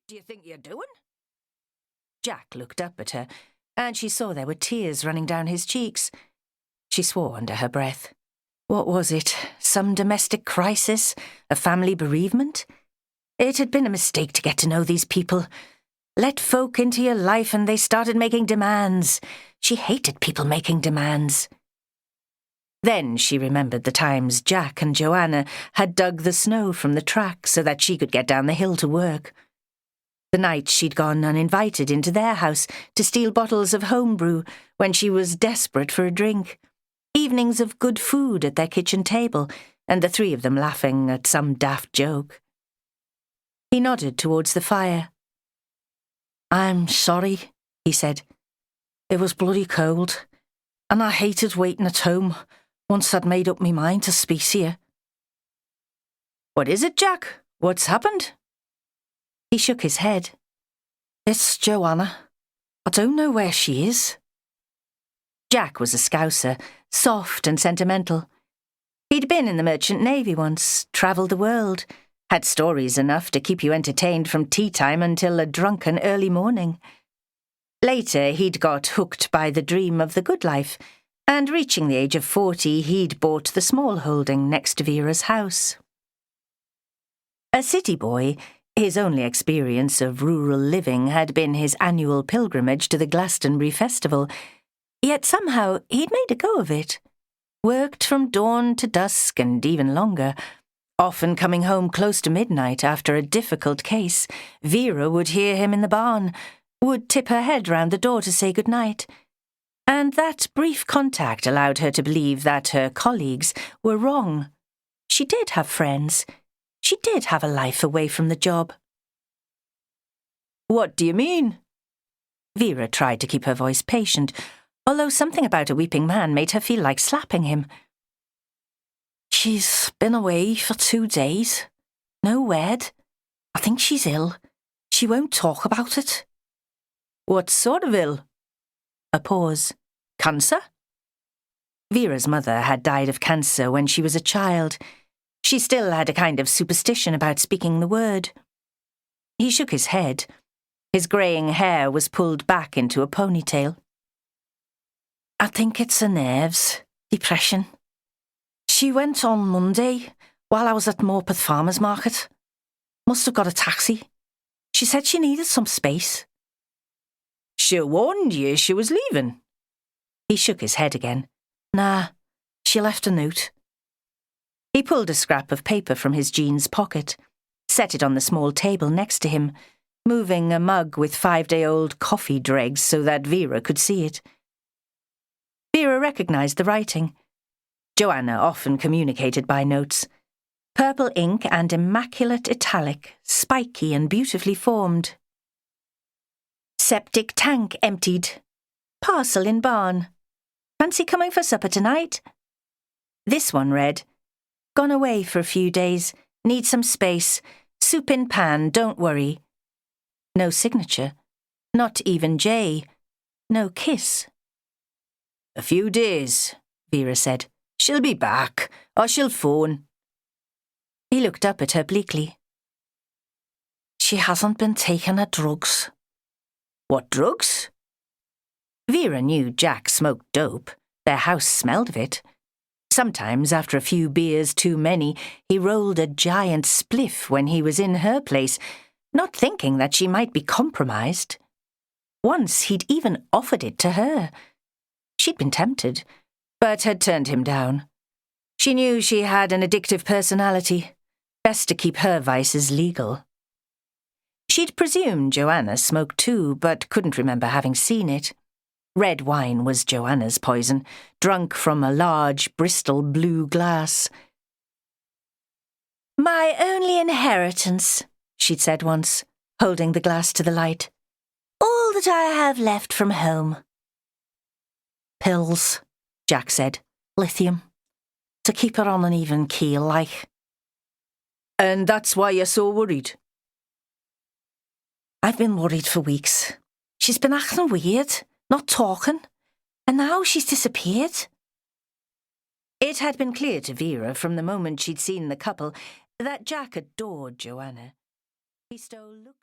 do you think you're doing? Jack looked up at her, and she saw there were tears running down his cheeks. She swore under her breath. What was it? Some domestic crisis? A family bereavement? It had been a mistake to get to know these people. Let folk into your life and they started making demands. She hated people making demands. Then she remembered the times Jack and Joanna had dug the snow from the track so that she could get down the hill to work. The night she'd gone uninvited into their house to steal bottles of homebrew when she was desperate for a drink. Evenings of good food at their kitchen table, and the three of them laughing at some daft joke. He nodded towards the fire. "I'm sorry," he said. "It was bloody cold, and I hated waiting at home once I'd made up my mind to speak to you." "What is it, Jack? What's happened?" He shook his head. "It's Joanna. I don't know where she is." Jack was a Scouser, soft and sentimental. He'd been in the Merchant Navy once, travelled the world, had stories enough to keep you entertained from tea time until a drunken early morning. Later, he'd got hooked by the dream of the good life, and reaching the age of 40, he'd bought the small holding next to Vera's house. A city boy, his only experience of rural living had been his annual pilgrimage to the Glastonbury Festival, yet somehow he'd made a go of it. Worked from dawn to dusk and even longer, often coming home close to midnight after a difficult case. Vera would hear him in the barn, would tip her head round the door to say goodnight, and that brief contact allowed her to believe that her colleagues were wrong. She did have friends. She did have a life away from the job. "What do you mean?" Vera tried to keep her voice patient, although something about a weeping man made her feel like slapping him. "She's been away for 2 days. No word. I think she's ill. She won't talk about it." "What sort of ill?" A pause. "Cancer?" Vera's mother had died of cancer when she was a child. She still had a kind of superstition about speaking the word. He shook his head. His greying hair was pulled back into a ponytail. "I think it's her nerves. Depression. She went on Monday while I was at Morpeth Farmers Market. Must have got a taxi. She said she needed some space." "She warned you she was leaving?" He shook his head again. "Nah, she left a note." He pulled a scrap of paper from his jeans pocket, set it on the small table next to him, moving a mug with 5-day-old coffee dregs so that Vera could see it. Vera recognised the writing. Joanna often communicated by notes. Purple ink and immaculate italic, spiky and beautifully formed. "Septic tank emptied. Parcel in barn. Fancy coming for supper tonight?" This one read, "Gone away for a few days. Need some space. Soup in pan, don't worry." No signature. Not even J. No kiss. "A few days," Vera said. "She'll be back, or she'll phone." He looked up at her bleakly. "She hasn't been taking her drugs." "What drugs?" Vera knew Jack smoked dope. Their house smelled of it. Sometimes, after a few beers too many, he rolled a giant spliff when he was in her place, not thinking that she might be compromised. Once he'd even offered it to her. She'd been tempted, but had turned him down. She knew she had an addictive personality. Best to keep her vices legal. She'd presumed Joanna smoked too, but couldn't remember having seen it. Red wine was Joanna's poison, drunk from a large Bristol blue glass. "My only inheritance," she'd said once, holding the glass to the light. "All that I have left from home." "Pills," Jack said. "Lithium. To keep her on an even keel, like." "And that's why you're so worried?" "I've been worried for weeks. She's been acting weird, not talking, and now she's disappeared." It had been clear to Vera from the moment she'd seen the couple that Jack adored Joanna. He stole looks